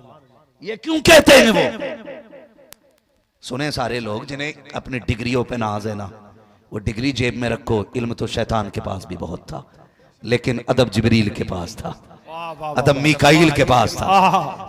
ये क्यों कहते हैं वो? सुने सारे लोग जिन्हें अपनी डिग्रियों पे नाज है ना, वो डिग्री जेब में रखो, इल्म तो शैतान के पास भी बहुत था, लेकिन अदब जिब्रील के पास था, अदब मीकाईल के पास था,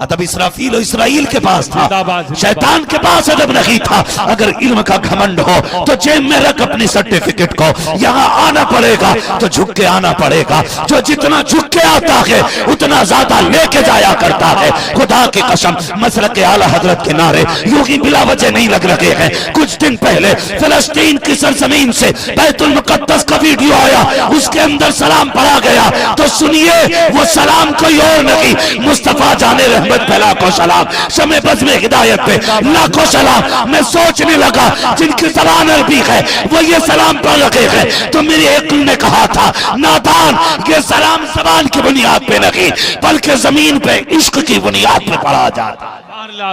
अदब इसराफील और इसराइल के पास था, शैतान के पास अदब नहीं था। अगर इल्म का घमंड हो तो जेब में रख अपनी सर्टिफिकेट को, यहाँ आना पड़ेगा तो झुक के आना पड़ेगा। जो जितना झुक के आता है उतना ज्यादा लेके जाया करता है। खुदा की कसम, मसलक के आला हजरत के नारे यूं ही बिला वजह नहीं लग रहे हैं। कुछ दिन पहले फिलिस्तीन की सरजमीन से बैतुल मुकद्दस का वीडियो आया, उसके अंदर सलाम पढ़ा गया, तो सुनिए वो सलाम सलाम कोई और नहीं, मुस्तफा जाने रहमत पे लाखों सलाम, शमे बज़्म हिदायत पे लाखों सलाम। मैं सोचने लगा जिनकी ज़बान अरबी है वो ये सलाम पढ़ रहे हैं, तो मेरी अक्ल ने कहा था नादान, ये सलाम ज़बान की बुनियाद पे नहीं बल्कि जमीन पे इश्क की बुनियाद पे पढ़ा जाता है।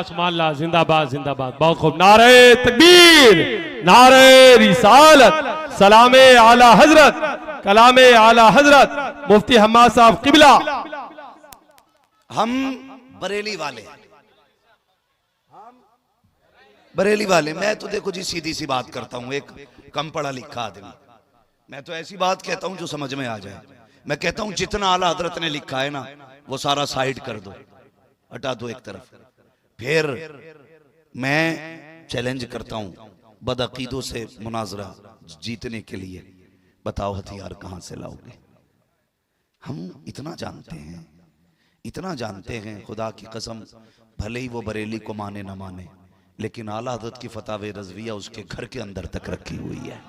सुभान अल्लाह, जिंदाबाद जिंदाबाद, बहुत खूब। नारे तकबीर, नारे रिसालत, सलामे आला हजरत, कलामे आला हजरत मुफ्ती हम्माद साहब किबला। हम बरेली वाले, बरेली वाले। मैं तो देखो जी सीधी सी बात करता हूं, एक कम पढ़ा लिखा आदमी, मैं तो ऐसी बात कहता हूं जो समझ में आ जाए। मैं कहता हूं जितना आला हजरत ने लिखा है ना वो सारा साइड कर दो, हटा दो एक तरफ। फिर मैं चैलेंज करता हूं बदअकीदों से मुनाजरा जीतने के लिए, बताओ हथियार कहां से लाओगे? हम इतना जानते हैं, इतना जानते हैं, खुदा की कसम, भले ही वो बरेली को माने ना माने, लेकिन आला हज़रत की फतावे रज़विया उसके घर के अंदर तक रखी हुई है।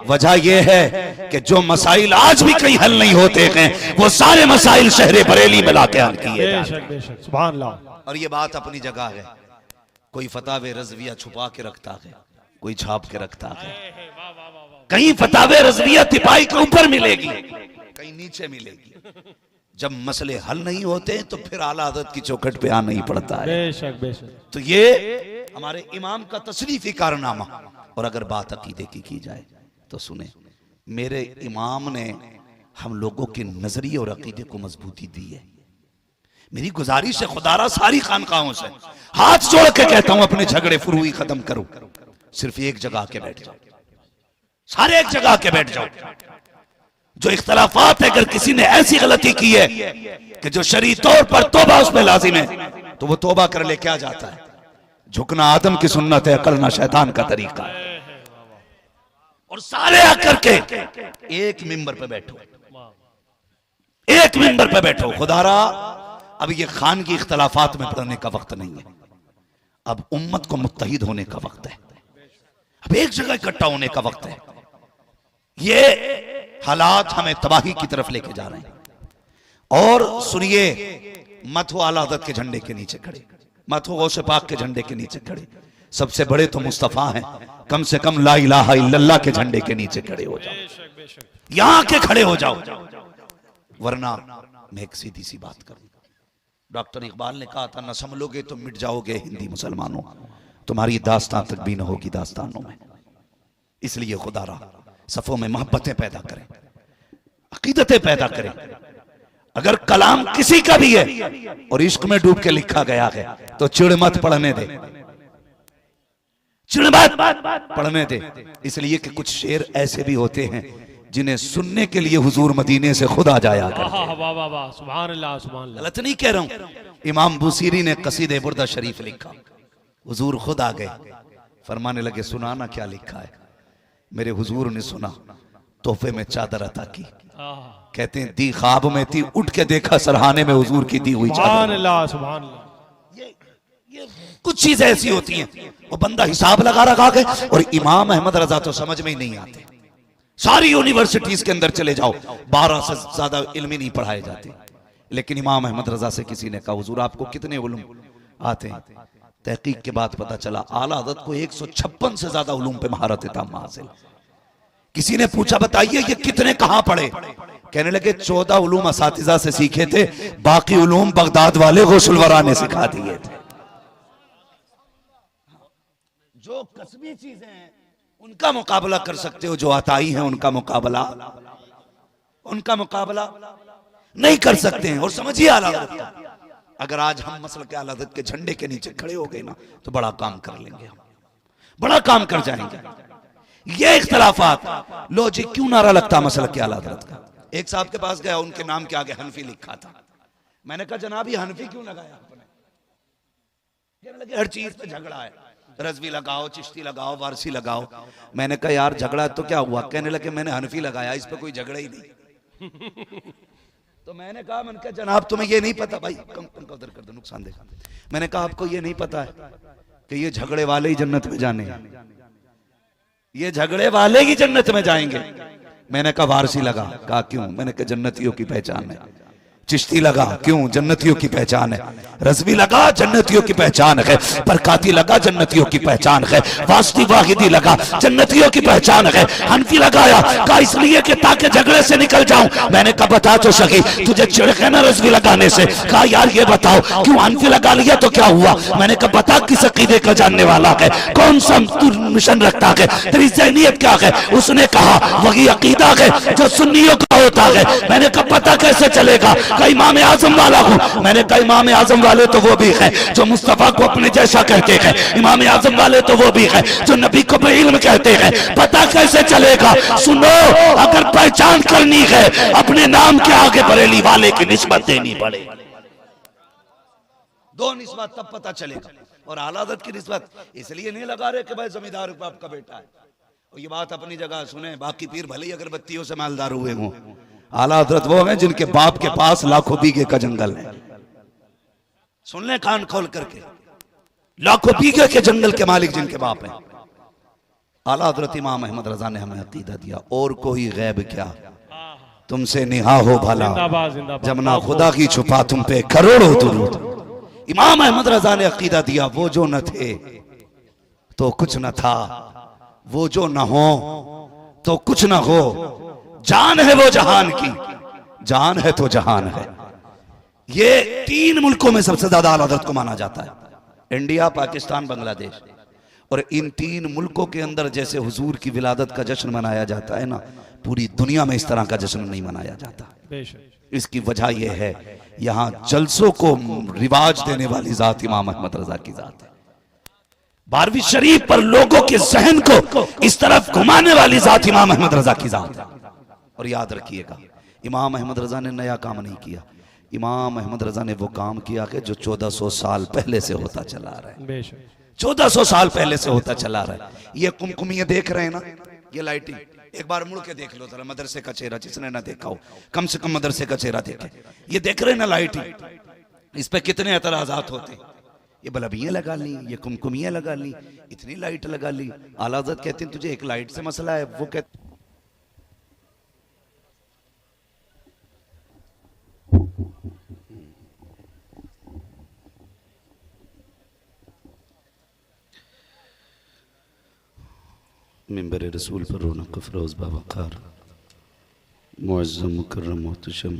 वजह यह है कि जो मसाइल आज भी कहीं हल नहीं होते हैं वो सारे मसाइल शहर बरेली में लाके हल किए जाते हैं। सुभान अल्लाह। और ये बात अपनी जगह है। कोई फतावे रज़विया छुपा के रखता है, कोई छाप के रखता है। कहीं फतावे रज़विया तिपाही के ऊपर मिलेगी, कहीं नीचे मिलेगी। जब मसले हल नहीं होते तो फिर आला हज़रत की चौखट पे आना ही पड़ता है। बेशक बेशक। तो ये हमारे इमाम का तशरीफी कारनामा। और अगर बात अकीदे की जाए तो सुने, मेरे इमाम ने हम लोगों के नजरिए और अकीदे को मजबूती दी है। मेरी गुजारिश है खुदारा सारी खानकाहों से हाथ जोड़ के कहता हूं अपने झगड़े फुरुई खत्म करो, सिर्फ एक जगह के बैठ जाओ, सारे एक जगह के बैठ जाओ। जो इख्तलाफात है, अगर किसी ने ऐसी गलती की है कि जो शरई तौर पर तौबा उसमें लाजिम है तो वो तौबा कर ले। क्या जाता है? झुकना आदम की सुन्नत है, करना शैतान का तरीका है। और सारे आकर के एक मिंबर पे बैठो, एक मिंबर पे बैठो। खुदारा अब ये खान की इख्तलाफात में पड़ने का वक्त नहीं है, अब उम्मत को मुत्तहिद होने का वक्त है, अब एक जगह इकट्ठा होने का वक्त है। ये हालात हमें तबाही की तरफ लेके जा रहे हैं। और सुनिए, मत हो आला हज़रत के झंडे के नीचे खड़े, मत हो गौसे पाक के झंडे के नीचे खड़े, सबसे बड़े तो मुस्तफा हैं, कम से कम ला इलाहा इल्लल्लाह के झंडे के नीचे खड़े हो जाओ, यहां के खड़े हो जाओ। वरना मैं एक सीधी सी बात करूं, डॉक्टर इकबाल ने कहा था, न संभलोगे तो मिट जाओगे हिंदी मुसलमानों, तुम्हारी दास्तान तक भी न होगी दास्तानों में। इसलिए खुदारा सफों में मोहब्बतें पैदा करें, अकीदतें पैदा करें। अगर कलाम किसी का भी है और इश्क में डूब के लिखा गया है तो चिड़ मत पढ़ने दे, चिड़ मत पढ़ने दे। इसलिए कि कुछ शेर ऐसे भी होते हैं जिन्हें सुनने के लिए हुजूर मदीने से खुद आ जाया करते। सुभान अल्लाह, सुभान अल्लाह। गलत नहीं कह रहा हूं। इमाम बुसीरी ने कसीदे बुर्दा शरीफ लिखा, हुजूर खुद आ गए, फरमाने लगे सुनाना क्या लिखा है। मेरे हुजूर ने सुना, तोहफे में चादर अता की। कहते हैं दी ख्वाब में थी, उठ के देखा सरहाने में हुजूर की दी हुई चादर। सुभान अल्लाह, सुभान अल्लाह। ये कुछ चीजें ऐसी होती हैं वो बंदा हिसाब लगा रखा है। और इमाम अहमद रजा तो समझ में ही नहीं आते। सारी यूनिवर्सिटीज के अंदर चले जाओ, 12 से ज्यादा इल्म ही नहीं पढ़ाए जाते। लेकिन इमाम अहमद रजा से किसी ने कहा, हुजूर आपको कितने उलूम आते हैं? तहकीक के बाद पता चला आला हज़रत को 156 से ज्यादा उलूम पे महारत ताम्मा हासिल। किसी ने पूछा बताइए ये कितने कहां पढ़े? कहने लगे 14 उलूम असातिज़ा से सीखे थे, बाकी उलूम बगदाद वाले गौसुल वरा ने सिखा दिए थे। जो कसबी चीजें हैं उनका मुकाबला कर सकते हो, जो अताई हैं उनका मुकाबला नहीं कर सकते हैं। और समझिए आला हज़रत का, अगर आज हम मसल के आला हज़रत के झंडे के नीचे खड़े हो गए ना तो बड़ा काम कर लेंगे, हम बड़ा काम कर जाएंगे। ये इख्तलाफात, लो जी क्यों नारा लगता मसल के आला हज़रत का? एक साहब के पास गया, उनके नाम के आगे हनफी लिखा था। मैंने कहा जनाब ये हनफी क्यों लगाया आपने? कहने लगे हर चीज पे झगड़ा है, रज़वी लगाओ, चिश्ती लगाओ, वारसी लगाओ। मैंने कहा यार झगड़ा तो क्या हुआ? कहने लगे मैंने हनफी लगाया, इस पे कोई झगड़ा ही नहीं। तो मैंने कहा जनाब तुम्हें ये नहीं पता भाई, कम उधर कर दो, नुकसान देखा। मैंने कहा आपको ये नहीं पता है कि ये झगड़े वाले ही जन्नत में जाने हैं, ये झगड़े वाले ही जन्नत में जाएंगे। मैंने कहा वारसी लगा। कहा क्यों? मैंने कहा जन्नतियों की पहचान है, चिश्ती लगा, क्यों? जन्नतियों की पहचान है। रज़वी लगा, जन्नतियों की पहचान है। बरकाती लगा, जन्नतियों की पहचान है। वास्ती वाहिदी लगा, जन्नतियों की पहचान है। हनफी लगाया, कहा इसलिए कि ताकि झगड़े से निकल जाऊं। मैंने कहा बता तो सकी, तुझे चिढ़ है ना रज़वी लगाने से? कहा यार ये बताओ क्यों हनफी लगा लिया तो क्या हुआ? मैंने कहा बता किस अकीदे का जानने वाला है, कौन सा मिशन रखता है, तेरी ज़हनियत क्या है? उसने कहा वही अकीदा है जो सुन्नियों का होता है। मैंने कहा पता कैसे चलेगा? कहा इमाम आजम वाला हूं। मैंने कहा इमाम आजम वाले तो वो भी है जो मुस्तफा को अपने जैसा कहते हैं, इमाम आजम वाले तो वो भी है जो नबी को बेइल्म कहते हैं। पता कैसे चलेगा? सुनो, अगर पहचान करनी है अपने नाम के आगे बरेली वाले की निस्बत देनी पड़ेगी। दो निस्बत तब पता चलेगा। और आला हज़रत की निस्बत इसलिए नहीं लगा रहे कि भाई जमींदार बाप का बेटा है। और ये बात अपनी जगह सुने, बाकी पीर भले ही अगरबत्तियों से मालदार हुए हों, आला हज़रत वो हैं जिनके बाप के पास लाखों बीघे का जंगल है। सुन ले कान खोल करके, लाखों बीघे के जंगल के मालिक जिनके बाप हैं। आला हज़रत इमाम अहमद रजा ने हमें अकीदा दिया, और कोई गैब क्या तुमसे निहा हो भला, जब ना खुदा की छुपा तुम पे करोड़ों दुरूद। इमाम अहमद रजा ने अकीदा दिया, वो जो न थे तो कुछ न था, वो जो न हो तो कुछ न हो, जान है वो जहान की, जान है तो जहान है। ये 3 मुल्कों में सबसे ज्यादा आला हज़रत को माना जाता है, इंडिया, पाकिस्तान, बांग्लादेश। और इन 3 मुल्कों के अंदर जैसे हुजूर की विलादत का जश्न मनाया जाता है ना, पूरी दुनिया में इस तरह का जश्न नहीं मनाया जाता। इसकी वजह यह है, यहां जलसों को रिवाज देने वाली जात इमाम अहमद रजा की जात है। 12वीं शरीफ पर लोगों के जहन को इस तरफ घुमाने वाली जात इमाम अहमद रजा की जात है। और याद रखिएगा, इमाम अहमद रजा ने नया काम नहीं किया, इमाम अहमद रजा ने वो काम किया कि जो 1400 साल पहले से होता चला रहा है। 1400 साल पहले से होता चला रहा है। ये कुमकुमियां देख रहे हैं ना, ये लाइटिंग, एक बार मुड़ के देख लो जरा मदरसे का चेहरा, जिसने ना देखा हो कम से कम मदरसे का चेहरा देखे। ये देख रहे हैं ना लाइटिंग, इस पे कितने एतराजात होते। ये बल्बियां लगा ली, ये कुमकुमियां लगा ली, इतनी लाइट लगा ली। आला हज़रत कहते हैं तुझे एक लाइट से मसला है, वो कहते मिंबर रसूल पर रौनक अफरोज बावकार मुअज़्ज़म मुकर्रम मोहतशम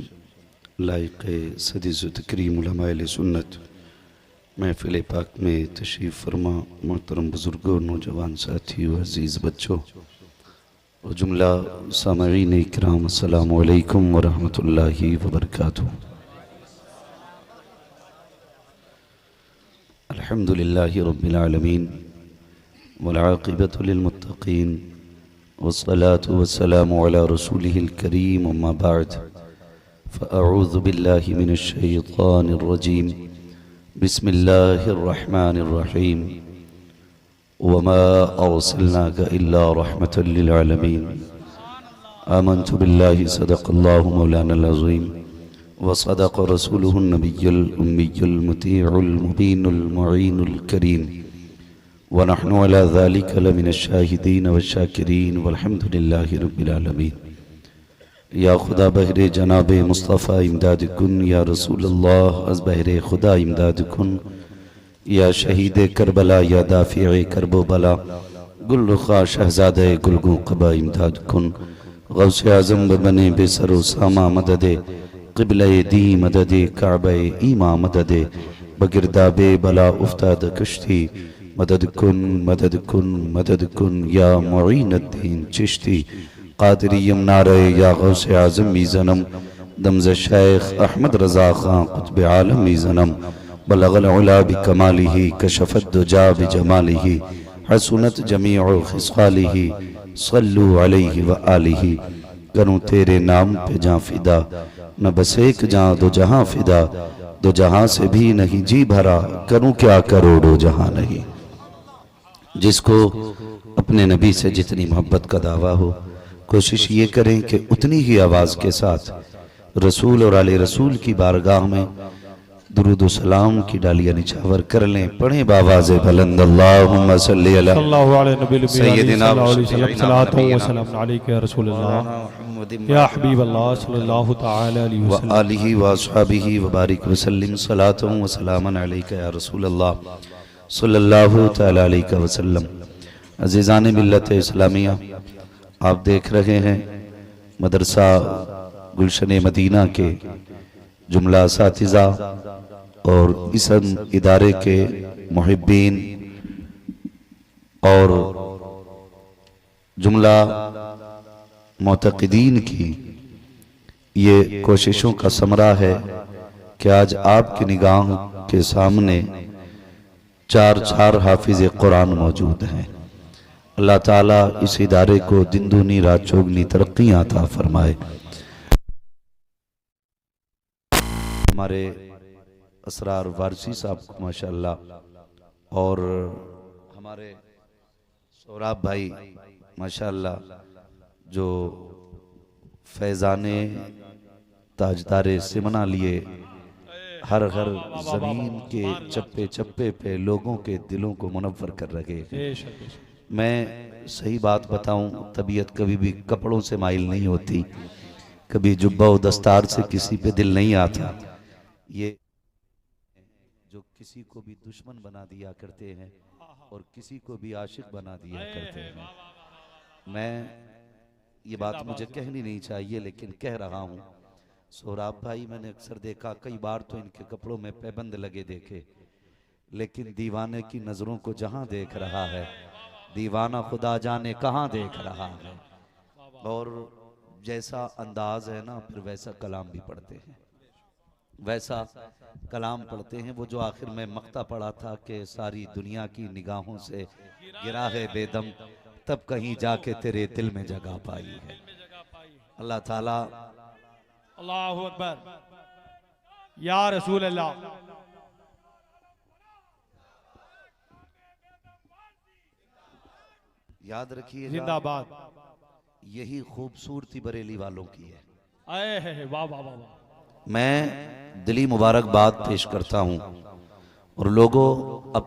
लायक सदीज़ तकरीम उलमाए सुन्नत महफिल पाक में तशरीफ़ फरमा मोहतरम बुज़ुर्गों, नौजवान साथियों, अज़ीज़ बच्चों और जुमला सामईन इकराम, अस्सलामु अलैकुम व रहमतुल्लाहि व बरकातुहू। अल्हम्दुलिल्लाहि रब्बिल आलमीन वल आक़िबतु लिल मुत्तक़ीन वस्सलातु वस्सलामु अला रसूलिहिल करीम, अम्मा बअद, फ़अऊज़ु बिल्लाहि मिनश शैतानिर रजीम, बिस्मिल्लाहिर रहमानिर रहीम, वमा अर्सलनाका इल्ला रहमतल लिल आलमीन, आमन्तु बिल्लाहि सदक़ल्लाहु मौलानल अज़ीम व सदक़ रसूलुहुन नबियुल उम्मियुल मुतीउल मुबीनुल मुईनुल करीम व नहनु अला ज़ालिका लमिनश शाहिदीन व शाकिरीन वल्हम्दुलिल्लाहि रब्बिल आलमीन। या खुदा बहरे जनाब मुस्तफ़ा इमदाद कुन, या रसूल अल्लाह अज़ बहरे खुदा इमदाद कुन, या शहीद करबला, या दाफ़िए करबो बला, गुल रुखा शहज़ादे गुलगू क़बा इमदाद कुन, गौसे आज़म बने बेसरो सामा मददे, क़िबले दी मददे, काबे ईमा मददे, बगिरदाबे बला उफ्ताद कश्ती, मदद कुन मदद कुन मदद कुन, या मुईनुद्दीन चिश्ती क़ादिरी नारे, या गौसे आज़म मीज़नम दमज़ शेख अहमद रज़ा ख़ां क़ुत्ब आलम मीज़नम, बलगल उला बिकमालिही कशफत दुजा बिजमालिही, हसनत जमीउ खिसालिही, सल्लु अलैहि व आलिही। करूँ तेरे नाम पे जां फिदा, न बस एक जां दो जहां फिदा, दो जहां से भी नहीं जी भरा, करूँ क्या करोड़ों जहां नहीं। जिसको अपने नबी से जितनी मोहब्बत का दावा हो, कोशिश ये करें कि उतनी ही आवाज़ के साथ रसूल और आले रसूल की बारगाह में दुरूद सलाम की डालियां निछावर कर लें। पढ़ें बावाज़े बुलंद, अल्लाहुम्मा सल्ली अला सय्यिदिना व सलातु व सलाम अलैका या रसूल अल्लाह या हबीब अल्लाह सल्लल्लाहु तआला अलैहि व वसल्लम। आलिहि व अस्हाबिहि व बारिक वसल्लिम सलातन व सलामन अलैका या रसूल अल्लाह सल्लल्लाहु तआला अलैहि वसल्लम। अज़ीज़ान मिल्लत इस्लामिया, आप देख रहे हैं मदरसा गुलशन मदीना के जुमला असातिज़ा और इस इदारे के मुहिब्बीन और जुमला मोतक़दीन की ये कोशिशों का समरा है कि आज आपकी निगाह के सामने चार हाफिज कुरान मौजूद हैं। अल्लाह ताला इस इदारे को दिन दूनी रात चौगनी तरक्कियां अता फरमाए। हमारे असरार वारसी साहब को माशाअल्लाह और हमारे सौराब भाई माशाअल्लाह जो फैज़ाने ताजदारे सिमना लिए हर हर जमीन के चप्पे चप्पे पे लोगों के दिलों को मुनव्वर कर रहे हैं। मैं सही बात बताऊं, तबीयत कभी भी कपड़ों से माइल नहीं होती, कभी जुब्बा व दस्तार से किसी पे दिल नहीं आता। ये जो किसी को भी दुश्मन बना दिया करते हैं और किसी को भी आशिक बना दिया करते हैं। मैं ये बात मुझे कहनी नहीं चाहिए लेकिन कह रहा हूँ। सोहराब भाई मैंने अक्सर देखा, कई बार तो इनके कपड़ों में पैबंद लगे देखे, लेकिन दीवाने की नजरों को जहां देख रहा है दीवाना खुदा जाने कहां देख रहा है। और जैसा अंदाज है ना, फिर वैसा कलाम भी पढ़ते हैं, वैसा कलाम पढ़ते हैं। वो जो आखिर में मक्ता पढ़ा था कि सारी दुनिया की निगाहों से गिरा है बेदम, तब कहीं जाके तेरे दिल में जगह पाई है। अल्लाह ताला अल्लाहु अकबर या रसूल अल्लाह। याद रखिए, जिंदाबाद। यही खूबसूरती बरेली वालों की है। आए है वाह वाह वाह वाह। मैं दिली मुबारकबाद पेश करता हूं और लोगों अब